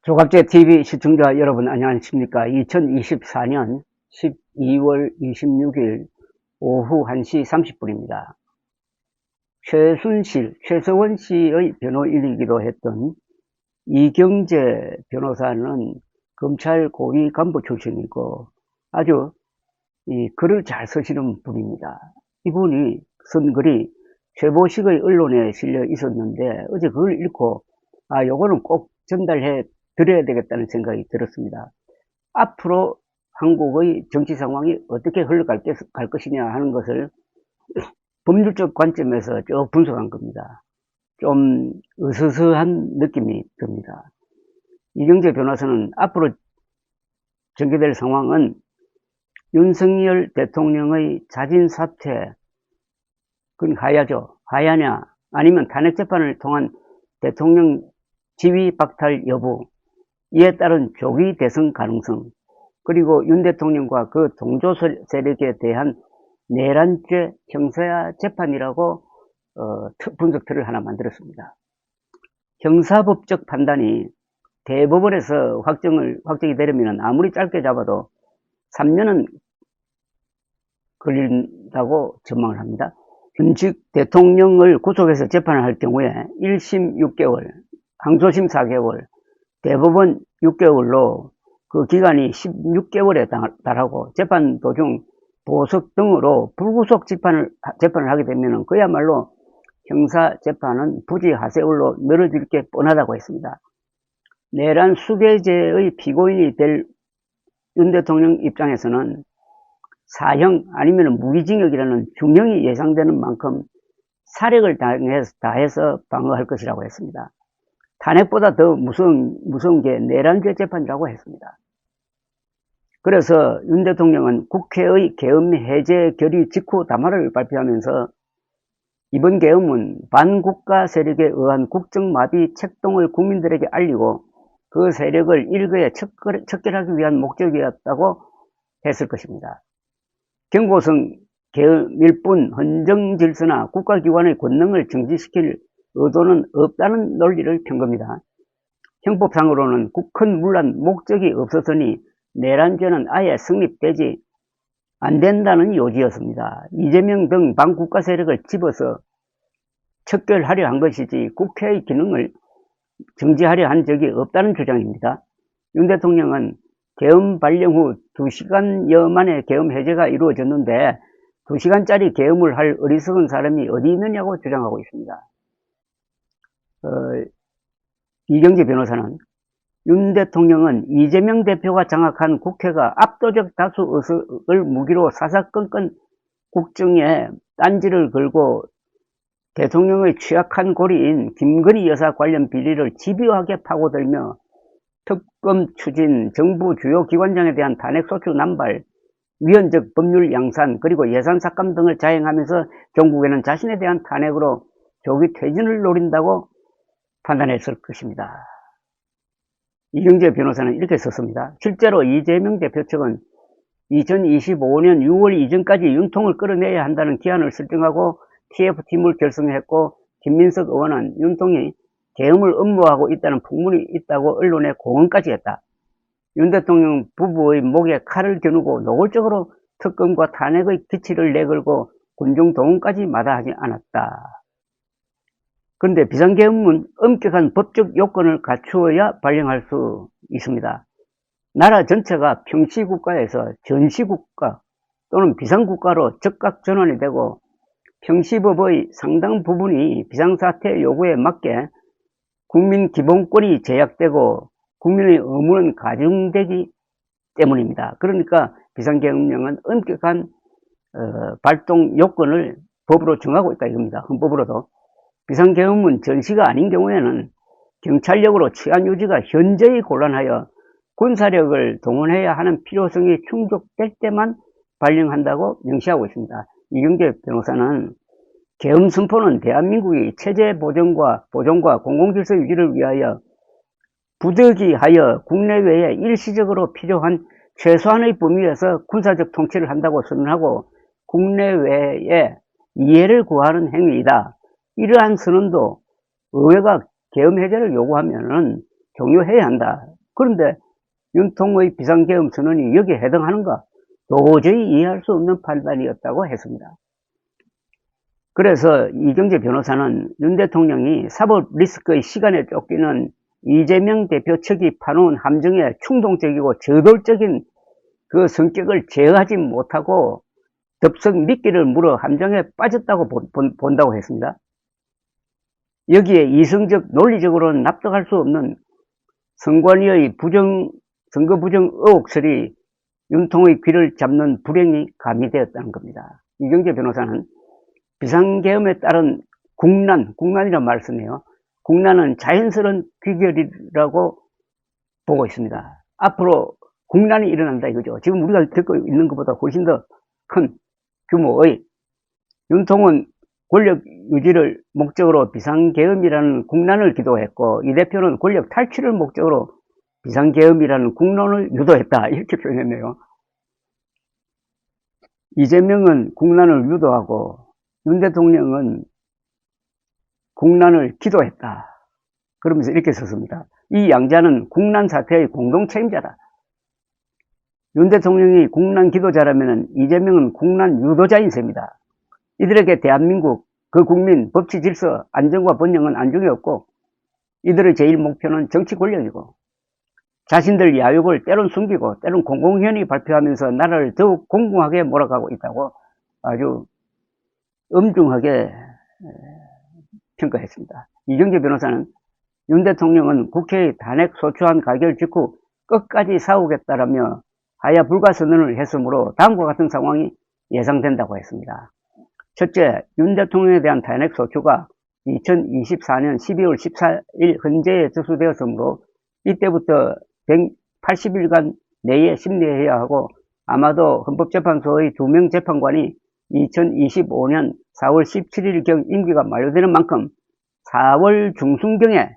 조갑제 TV 시청자 여러분 안녕하십니까? 2024년 12월 26일 오후 1시 30분입니다. 최서원 씨의 변호인이기도 했던 이경재 변호사는 검찰 고위 간부 출신이고 아주 글을 잘 쓰시는 분입니다. 이분이 쓴 글이 최보식의 언론에 실려 있었는데 어제 그걸 읽고 요거는 꼭 전달해 드려야 되겠다는 생각이 들었습니다. 앞으로 한국의 정치 상황이 어떻게 흘러갈 것이냐 하는 것을 법률적 관점에서 쭉 분석한 겁니다. 좀 으스스한 느낌이 듭니다. 이경재 변호사는 앞으로 전개될 상황은 윤석열 대통령의 자진 사퇴, 그건 하야죠. 하야냐 아니면 탄핵 재판을 통한 대통령 지위 박탈 여부, 이에 따른 조기 대선 가능성, 그리고 윤 대통령과 그 동조 세력에 대한 내란죄 형사 재판이라고 분석틀을 하나 만들었습니다. 형사법적 판단이 대법원에서 확정이 되려면 아무리 짧게 잡아도 3년은 걸린다고 전망을 합니다. 현직 대통령을 구속해서 재판을 할 경우에 1심 6개월, 항소심 4개월, 대법원 6개월로 그 기간이 16개월에 달하고 재판 도중 보석 등으로 불구속 재판을 하게 되면 그야말로 형사 재판은 부지 하세월로 늘어질 게 뻔하다고 했습니다. 내란 수괴죄의 피고인이 될 윤 대통령 입장에서는 사형 아니면 무기징역이라는 중형이 예상되는 만큼 사력을 다해서 방어할 것이라고 했습니다. 탄핵보다 더 무서운 게 내란죄 재판이라고 했습니다. 그래서 윤 대통령은 국회의 계엄 해제 결의 직후 담화를 발표하면서 이번 계엄은 반국가 세력에 의한 국정마비 책동을 국민들에게 알리고 그 세력을 일거에 척결하기 위한 목적이었다고 했을 것입니다. 경고성 계엄일 뿐 헌정질서나 국가기관의 권능을 정지시킬 의도는 없다는 논리를 편 겁니다. 형법상으로는 큰 문란 목적이 없었으니 내란죄는 아예 성립되지 안 된다는 요지였습니다. 이재명 등 반국가 세력을 집어서 척결하려 한 것이지 국회의 기능을 정지하려 한 적이 없다는 주장입니다. 윤 대통령은 계엄 발령 후 2시간여 만에 계엄 해제가 이루어졌는데 2시간짜리 계엄을 할 어리석은 사람이 어디 있느냐고 주장하고 있습니다. 이경재 변호사는 윤 대통령은 이재명 대표가 장악한 국회가 압도적 다수 의석을 무기로 사사건건 국정에 딴지를 걸고 대통령의 취약한 고리인 김건희 여사 관련 비리를 집요하게 파고들며 특검 추진, 정부 주요 기관장에 대한 탄핵소추 남발, 위헌적 법률 양산, 그리고 예산 삭감 등을 자행하면서 정국에는 자신에 대한 탄핵으로 조기 퇴진을 노린다고 판단했을 것입니다. 이경재 변호사는 이렇게 썼습니다. 실제로 이재명 대표 측은 2025년 6월 이전까지 윤통을 끌어내야 한다는 기한을 설정하고 TF팀을 결성했고 김민석 의원은 윤통이 계엄을 음모하고 있다는 풍문이 있다고 언론에 공언까지 했다. 윤 대통령 부부의 목에 칼을 겨누고 노골적으로 특검과 탄핵의 기치를 내걸고 군중 동원까지 마다하지 않았다. 그런데 비상계엄은 엄격한 법적 요건을 갖추어야 발령할 수 있습니다. 나라 전체가 평시국가에서 전시국가 또는 비상국가로 즉각 전환이 되고 평시법의 상당 부분이 비상사태 요구에 맞게 국민 기본권이 제약되고 국민의 의무는 가중되기 때문입니다. 그러니까 비상계엄령은 엄격한 발동 요건을 법으로 정하고 있다 이겁니다. 헌법으로도. 비상계엄은 전시가 아닌 경우에는 경찰력으로 치안 유지가 현저히 곤란하여 군사력을 동원해야 하는 필요성이 충족될 때만 발령한다고 명시하고 있습니다. 이경재 변호사는 계엄 선포는 대한민국이 체제 보존과 공공질서 유지를 위하여 부득이하여 국내외에 일시적으로 필요한 최소한의 범위에서 군사적 통치를 한다고 선언하고 국내외에 이해를 구하는 행위이다. 이러한 선언도 의회가 계엄 해제를 요구하면은 종료해야 한다. 그런데 윤통의 비상계엄 선언이 여기에 해당하는가? 도저히 이해할 수 없는 판단이었다고 했습니다. 그래서 이경재 변호사는 윤 대통령이 사법 리스크의 시간에 쫓기는 이재명 대표 측이 파놓은 함정에 충동적이고 저돌적인 그 성격을 제어하지 못하고 덥석 미끼를 물어 함정에 빠졌다고 본다고 했습니다. 여기에 이성적 논리적으로는 납득할 수 없는 선관위의 선거 부정 의혹설이 윤통의 귀를 잡는 불행이 가미되었다는 겁니다. 이경재 변호사는 비상계엄에 따른 국난이라는 말을 쓰네요. 국난은 자연스러운 귀결이라고 보고 있습니다. 앞으로 국난이 일어난다 이거죠. 지금 우리가 듣고 있는 것보다 훨씬 더 큰 규모의 윤통은 권력 유지를 목적으로 비상계엄이라는 국난을 기도했고 이 대표는 권력 탈취를 목적으로 비상계엄이라는 국론을 유도했다 이렇게 표현했네요. 이재명은 국난을 유도하고 윤 대통령은 국난을 기도했다. 그러면서 이렇게 썼습니다. 이 양자는 국난 사태의 공동 책임자다. 윤 대통령이 국난 기도자라면 이재명은 국난 유도자인 셈이다. 이들에게 대한민국, 그 국민, 법치 질서, 안정과 번영은 안중에 없고 이들의 제일 목표는 정치 권력이고 자신들 야욕을 때론 숨기고 때론 공공연히 발표하면서 나라를 더욱 공공하게 몰아가고 있다고 아주 엄중하게 평가했습니다. 이경재 변호사는 윤 대통령은 국회의 탄핵 소추안 가결 직후 끝까지 싸우겠다라며 하야 불가 선언을 했으므로 다음과 같은 상황이 예상된다고 했습니다. 첫째, 윤 대통령에 대한 탄핵 소추가 2024년 12월 14일 헌재에 접수되었으므로 이때부터 180일간 내에 심리해야 하고 아마도 헌법재판소의 2명 재판관이 2025년 4월 17일경 임기가 만료되는 만큼 4월 중순경에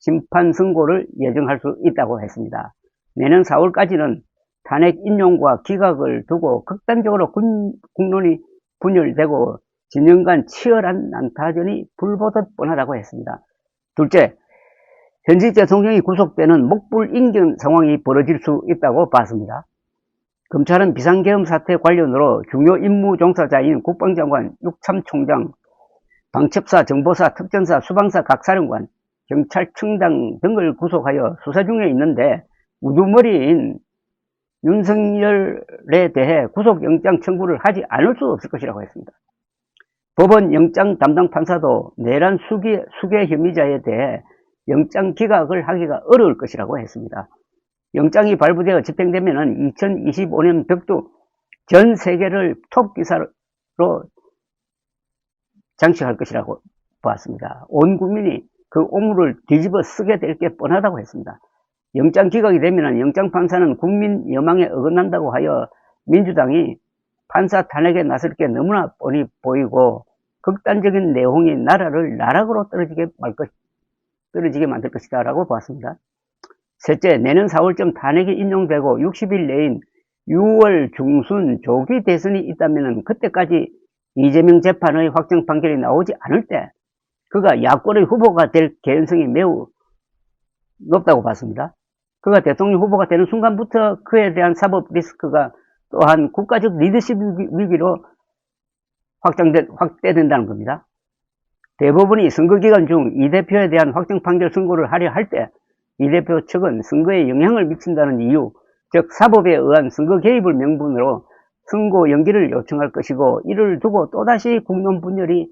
심판 선고를 예정할 수 있다고 했습니다. 내년 4월까지는 탄핵 인용과 기각을 두고 극단적으로 국론이 분열되고 진영 간 치열한 난타전이 불보듯 뻔하다고 했습니다. 둘째, 현직 대통령이 구속되는 목불인견 상황이 벌어질 수 있다고 봤습니다. 검찰은 비상계엄 사태 관련으로 중요 임무 종사자인 국방장관, 육참총장, 방첩사, 정보사, 특전사, 수방사 각 사령관, 경찰청장 등을 구속하여 수사 중에 있는데 우두머리인 윤석열에 대해 구속영장 청구를 하지 않을 수 없을 것이라고 했습니다. 법원 영장 담당 판사도 내란 수괴 혐의자에 대해 영장 기각을 하기가 어려울 것이라고 했습니다. 영장이 발부되어 집행되면 2025년 벽두 전 세계를 톱기사로 장식할 것이라고 보았습니다. 온 국민이 그 오물을 뒤집어 쓰게 될 게 뻔하다고 했습니다. 영장 기각이 되면 영장 판사는 국민 여망에 어긋난다고 하여 민주당이 판사 탄핵에 나설 게 너무나 뻔히 보이고 극단적인 내용이 나라를 나락으로 떨어지게 만들 것이다 라고 보았습니다. 셋째, 내년 4월쯤 탄핵이 인용되고 60일 내인 6월 중순 조기 대선이 있다면 그때까지 이재명 재판의 확정 판결이 나오지 않을 때 그가 야권의 후보가 될 개연성이 매우 높다고 봤습니다. 그가 대통령 후보가 되는 순간부터 그에 대한 사법 리스크가 또한 국가적 리더십 위기로 확대된다는 겁니다. 대법원이 선거기간 중 이 대표에 대한 확정 판결 선고를 하려 할 때 이 대표 측은 선거에 영향을 미친다는 이유, 즉 사법에 의한 선거 개입을 명분으로 선고 연기를 요청할 것이고 이를 두고 또다시 국론 분열이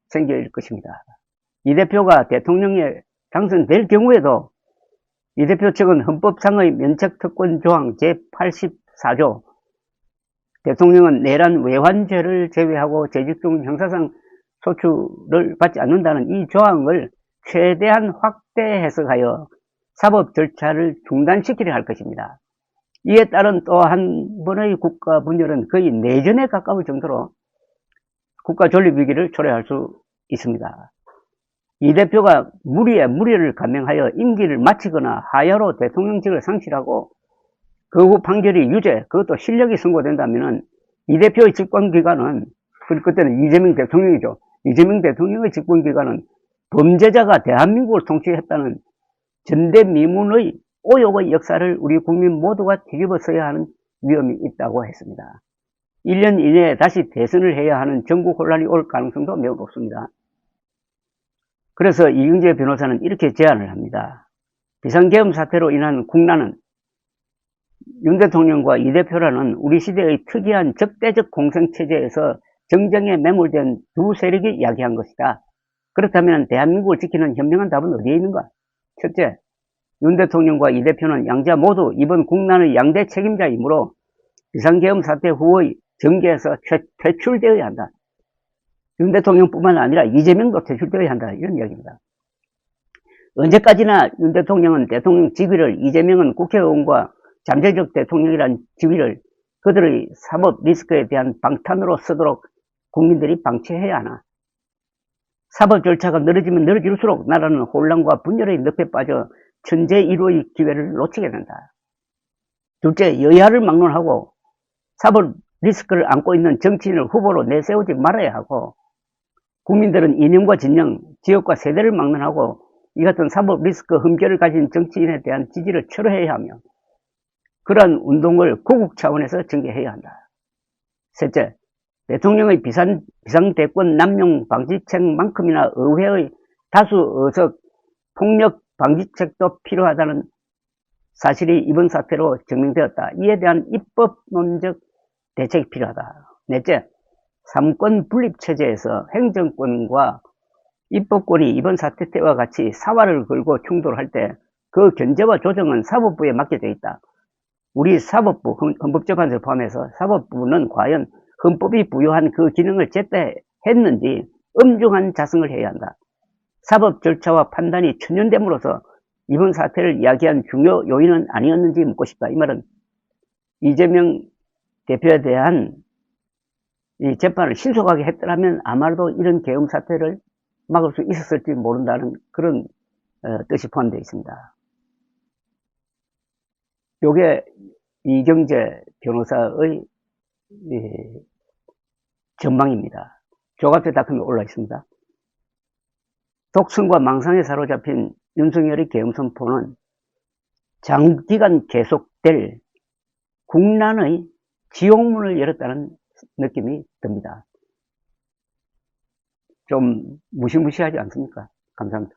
생길 것입니다. 이 대표가 대통령에 당선될 경우에도 이 대표 측은 헌법상의 면책특권 조항 제84조 대통령은 내란 외환죄를 제외하고 재직 중 형사상 소추를 받지 않는다는 이 조항을 최대한 확대 해석하여 사법 절차를 중단시키려 할 것입니다. 이에 따른 또 한 번의 국가 분열은 거의 내전에 가까울 정도로 국가 존립 위기를 초래할 수 있습니다. 이 대표가 무리에 무리를 감행하여 임기를 마치거나 하야로 대통령직을 상실하고 그 후 판결이 유죄, 그것도 실력이 선고된다면 이 대표의 집권기간은, 그때는 이재명 대통령이죠. 이재명 대통령의 집권기간은 범죄자가 대한민국을 통치했다는 전대미문의 오욕의 역사를 우리 국민 모두가 뒤집어서야 하는 위험이 있다고 했습니다. 1년 이내에 다시 대선을 해야 하는 전국 혼란이 올 가능성도 매우 높습니다. 그래서 이경재 변호사는 이렇게 제안을 합니다. 비상계엄 사태로 인한 국난은 윤 대통령과 이 대표라는 우리 시대의 특이한 적대적 공생체제에서 정쟁에 매몰된 두 세력이 야기한 것이다. 그렇다면 대한민국을 지키는 현명한 답은 어디에 있는가? 첫째, 윤 대통령과 이 대표는 양자 모두 이번 국난의 양대 책임자이므로 비상계엄 사태 후의 정계에서 퇴출되어야 한다. 윤 대통령뿐만 아니라 이재명도 퇴출되어야 한다. 이런 이야기입니다. 언제까지나 윤 대통령은 대통령 직위를, 이재명은 국회의원과 잠재적 대통령이란 직위를 그들의 사법 리스크에 대한 방탄으로 쓰도록 국민들이 방치해야 하나? 사법 절차가 늘어지면 늘어질수록 나라는 혼란과 분열의 늪에 빠져 천재 1호의 기회를 놓치게 된다. 둘째, 여야를 막론하고 사법 리스크를 안고 있는 정치인을 후보로 내세우지 말아야 하고, 국민들은 이념과 진영, 지역과 세대를 막론하고 이 같은 사법 리스크 흠결을 가진 정치인에 대한 지지를 철회해야 하며, 그러한 운동을 구국 차원에서 전개해야 한다. 셋째, 대통령의 비상대권 남용 방지책만큼이나 의회의 다수 의석 폭력 방지책도 필요하다는 사실이 이번 사태로 증명되었다. 이에 대한 입법론적 대책이 필요하다. 넷째, 삼권 분립체제에서 행정권과 입법권이 이번 사태 때와 같이 사활을 걸고 충돌할 때 그 견제와 조정은 사법부에 맡겨져 있다. 우리 사법부, 헌법재판소를 포함해서 사법부는 과연 헌법이 부여한 그 기능을 제때 했는지 엄중한 자성을 해야 한다. 사법 절차와 판단이 천연됨으로써 이번 사태를 이야기한 중요 요인은 아니었는지 묻고 싶다. 이 말은 이재명 대표에 대한 이 재판을 신속하게 했더라면 아마도 이런 계엄 사태를 막을 수 있었을지 모른다는 그런 뜻이 포함되어 있습니다. 요게 이경재 변호사의 전망입니다. 조갑제닷컴에 올라 있습니다. 독선과 망상에 사로잡힌 윤석열의 계엄 선포는 장기간 계속될 국난의 지옥문을 열었다는 느낌이 듭니다. 좀 무시무시하지 않습니까? 감사합니다.